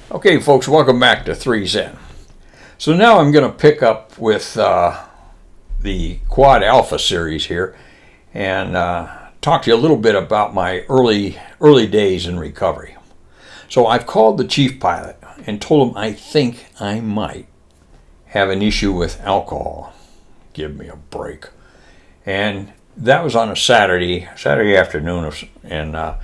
Okay, folks, welcome back to 3 Zen. So now I'm going to pick up with the Quad Alpha series here and talk to you a little bit about my early days in recovery. So I've called the chief pilot and told him I think I might have an issue with alcohol. Give me a break. And that was on a Saturday afternoon, and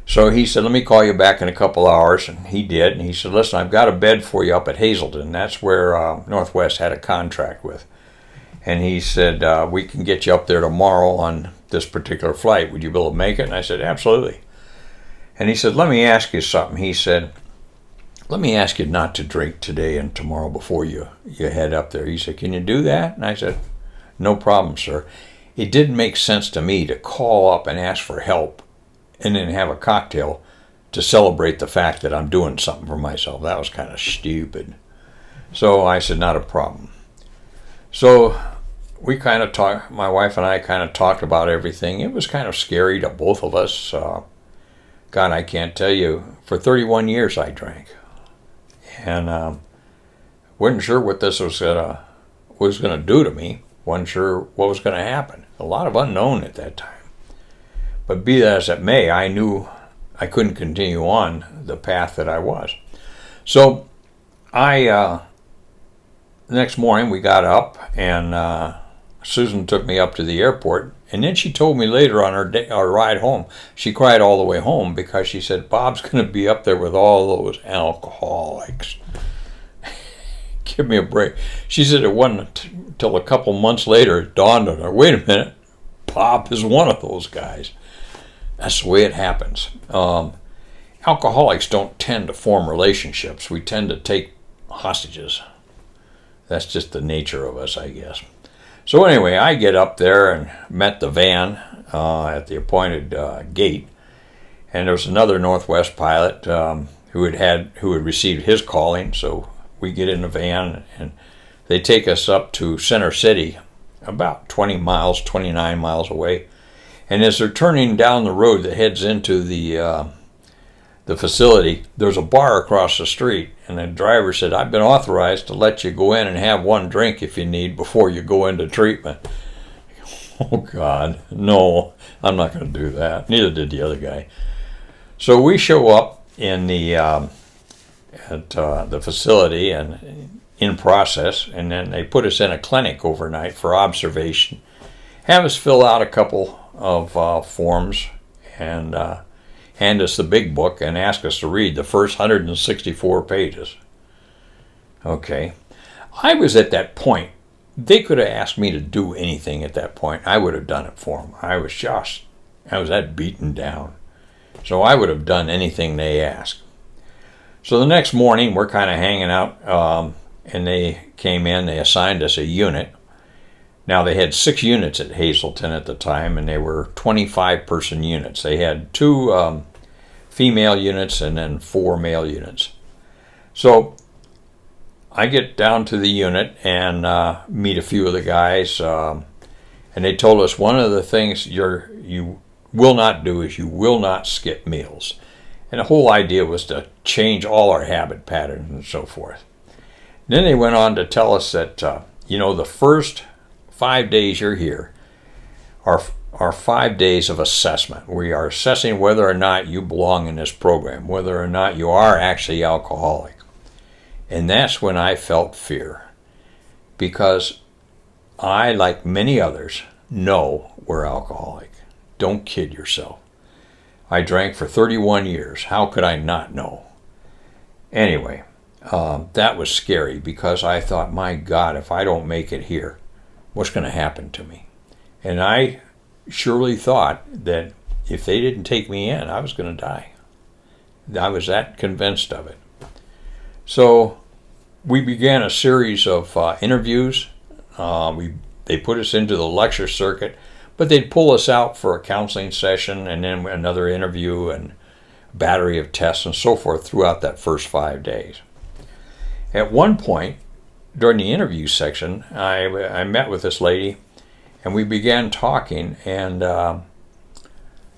so he said, let me call you back in a couple hours, and he did. And he said, listen, I've got a bed for you up at Hazleton. That's where Northwest had a contract with. And he said, we can get you up there tomorrow on this particular flight. Would you be able to make it? And I said, absolutely. And he said, let me ask you something. He said, let me ask you not to drink today and tomorrow before you head up there. He said, can you do that? And I said, no problem, sir. It didn't make sense to me to call up and ask for help and then have a cocktail to celebrate the fact that I'm doing something for myself. That was kind of stupid. So I said, not a problem. So we kind of talked, my wife and I kind of talked about everything. It was kind of scary to both of us. God, I can't tell you, for 31 years I drank. And wasn't sure what this was gonna do to me. Wasn't sure what was going to happen. A lot of unknown at that time. But be that as it may, I knew I couldn't continue on the path that I was. So the next morning we got up, and Susan took me up to the airport, and then she told me later on our ride home, she cried all the way home because she said, Bob's going to be up there with all those alcoholics. Give me a break. She said it wasn't until a couple months later it dawned on her, wait a minute, Bob is one of those guys. That's the way it happens. Alcoholics don't tend to form relationships. We tend to take hostages. That's just the nature of us, I guess. So anyway, I get up there and met the van at the appointed gate, and there was another Northwest pilot who had received his calling. So we get in the van and they take us up to Center City, about 29 miles away. And as they're turning down the road that heads into the facility, there's a bar across the street. And the driver said, I've been authorized to let you go in and have one drink if you need before you go into treatment. Oh, God, no, I'm not going to do that. Neither did the other guy. So we show up in the facility and in process, and then they put us in a clinic overnight for observation, have us fill out a couple of forms, and hand us the big book and ask us to read the first 164 pages. Okay. I was at that point. They could have asked me to do anything at that point. I would have done it for them. I was that beaten down. So I would have done anything they asked. So the next morning, we're kind of hanging out, and they came in, they assigned us a unit. Now, they had 6 units at Hazleton at the time, and they were 25-person units. They had 2 female units and then 4 male units. So I get down to the unit and meet a few of the guys, and they told us one of the things you will not do is you will not skip meals. And the whole idea was to change all our habit patterns and so forth. Then they went on to tell us that, the first 5 days you're here are 5 days of assessment. We are assessing whether or not you belong in this program, whether or not you are actually alcoholic. And that's when I felt fear, because I, like many others, know we're alcoholic. Don't kid yourself. I drank for 31 years. How could I not know? Anyway, that was scary because I thought, my God, if I don't make it here, what's going to happen to me? And I surely thought that if they didn't take me in, I was going to die. I was that convinced of it. So we began a series of interviews. They put us into the lecture circuit, but they'd pull us out for a counseling session and then another interview and a battery of tests and so forth throughout that first 5 days. At one point, during the interview section, I met with this lady, and we began talking, and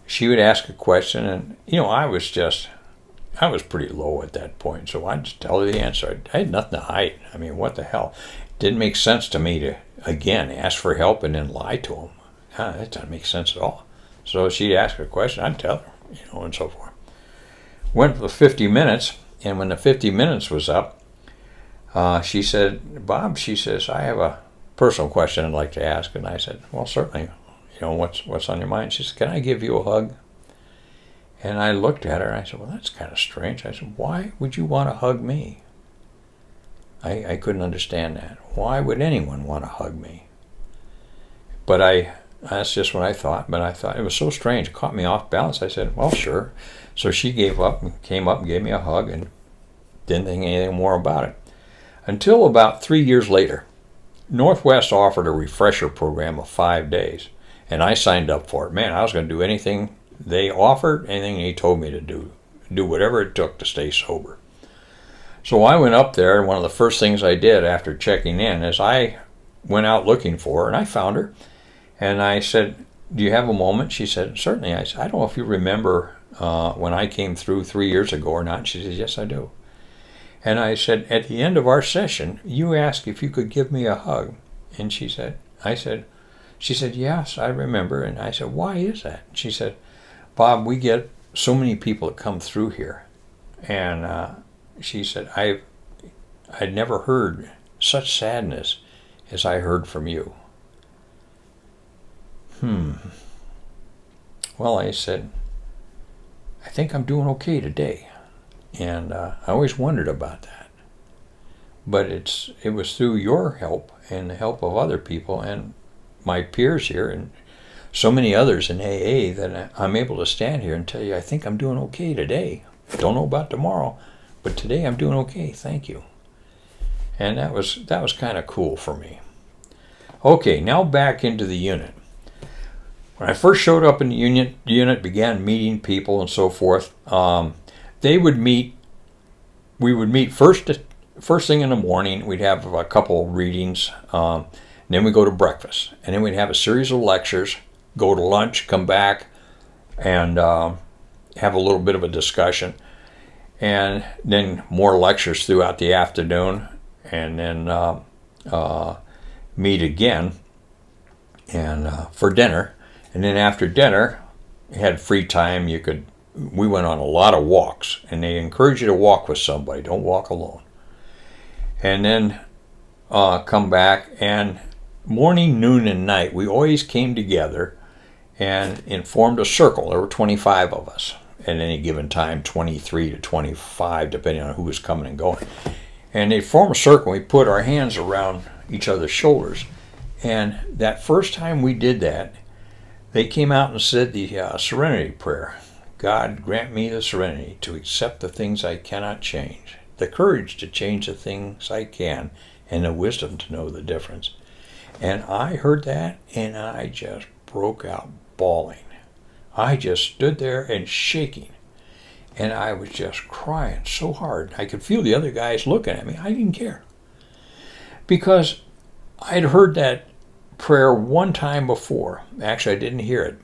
she would ask a question, and I was just I was pretty low at that point, so I just tell her the answer. I had nothing to hide. I mean, what the hell? It didn't make sense to me to, again, ask for help and then lie to them. That doesn't make sense at all. So she'd ask a question, I'd tell her, and so forth. Went for 50 minutes, and when the 50 minutes was up, she said, Bob, she says, I have a personal question I'd like to ask. And I said, well, certainly, what's on your mind? She said, can I give you a hug? And I looked at her and I said, well, that's kind of strange. I said, why would you want to hug me? I couldn't understand that. Why would anyone want to hug me? But that's just what I thought. But I thought it was so strange. It caught me off balance. I said, well, sure. So she gave up and came up and gave me a hug and didn't think anything more about it. Until about 3 years later, Northwest offered a refresher program of 5 days. And I signed up for it. Man, I was going to do anything they offered, anything they told me to do whatever it took to stay sober. So I went up there, and one of the first things I did after checking in is I went out looking for her, and I found her. And I said, do you have a moment? She said, certainly. I said, I don't know if you remember when I came through 3 years ago or not. She says, yes, I do. And I said, at the end of our session, you asked if you could give me a hug. And she said, yes, I remember. And I said, why is that? She said, Bob, we get so many people that come through here. And she said, I'd never heard such sadness as I heard from you. Well, I said, I think I'm doing okay today. And I always wondered about that. But it was through your help and the help of other people and my peers here and so many others in AA that I'm able to stand here and tell you I think I'm doing okay today. Don't know about tomorrow, but today I'm doing okay. Thank you. And that was kind of cool for me. Okay, now back into the unit. When I first showed up in the unit, began meeting people and so forth. We would meet first thing in the morning. We'd have a couple of readings. Then we'd go to breakfast. And then we'd have a series of lectures, go to lunch, come back, and have a little bit of a discussion. And then more lectures throughout the afternoon. And then meet again and for dinner. And then after dinner, you had free time. We went on a lot of walks, and they encourage you to walk with somebody. Don't walk alone. And then come back, and morning, noon, and night, we always came together and formed a circle. There were 25 of us at any given time, 23 to 25, depending on who was coming and going. And they formed a circle. We put our hands around each other's shoulders. And that first time we did that, they came out and said the Serenity Prayer. God, grant me the serenity to accept the things I cannot change, the courage to change the things I can, and the wisdom to know the difference. And I heard that, and I just broke out bawling. I just stood there and shaking, and I was just crying so hard. I could feel the other guys looking at me. I didn't care. Because I'd heard that prayer one time before. Actually, I didn't hear it.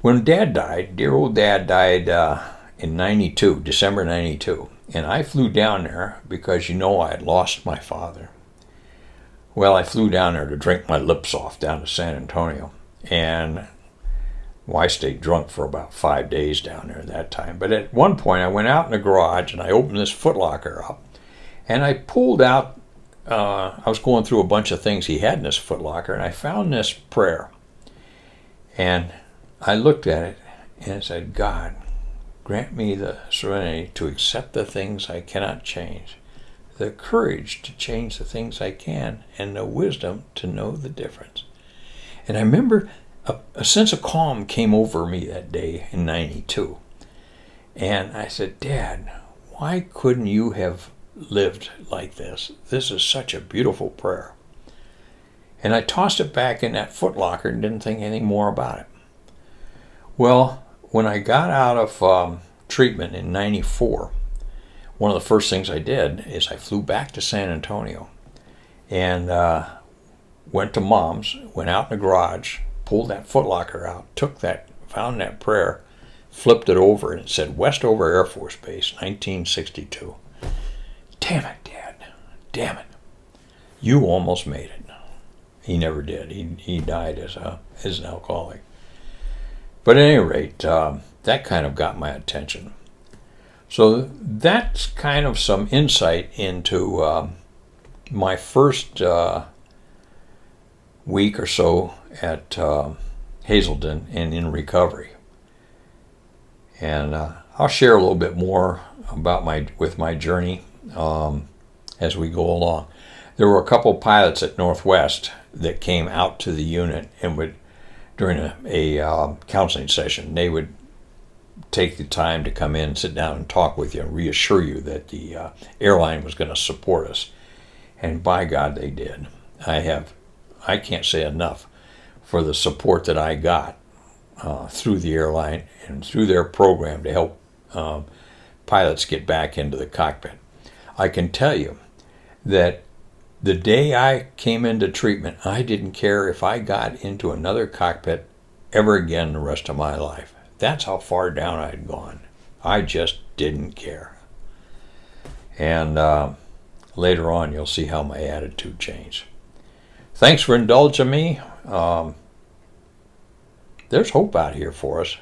When Dad died, dear old Dad died in 92, December 92. And I flew down there because I had lost my father. Well, I flew down there to drink my lips off down to San Antonio. And I stayed drunk for about 5 days down there at that time. But at one point, I went out in the garage and I opened this footlocker up. And I pulled out, I was going through a bunch of things he had in this footlocker, and I found this prayer. And I looked at it and it said, God, grant me the serenity to accept the things I cannot change, the courage to change the things I can, and the wisdom to know the difference. And I remember a sense of calm came over me that day in 92. And I said, Dad, why couldn't you have lived like this? This is such a beautiful prayer. And I tossed it back in that footlocker and didn't think anything more about it. Well, when I got out of treatment in 94, one of the first things I did is I flew back to San Antonio and went to Mom's, went out in the garage, pulled that footlocker out, found that prayer, flipped it over and it said Westover Air Force Base, 1962. Damn it, Dad. Damn it. You almost made it. He never did. He died as an alcoholic. But at any rate, that kind of got my attention. So that's kind of some insight into my first week or so at Hazelden and in recovery. And I'll share a little bit more about my journey as we go along. There were a couple pilots at Northwest that came out to the unit and would, during a counseling session, they would take the time to come in, sit down and talk with you and reassure you that the airline was going to support us. And by God, they did. I can't say enough for the support that I got through the airline and through their program to help pilots get back into the cockpit. I can tell you that the day I came into treatment, I didn't care if I got into another cockpit ever again the rest of my life. That's how far down I'd gone. I just didn't care. And later on, you'll see how my attitude changed. Thanks for indulging me. There's hope out here for us.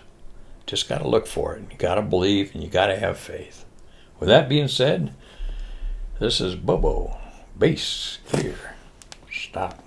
Just got to look for it. You got to believe and you got to have faith. With that being said, this is Bobo. Bass clear. Stop.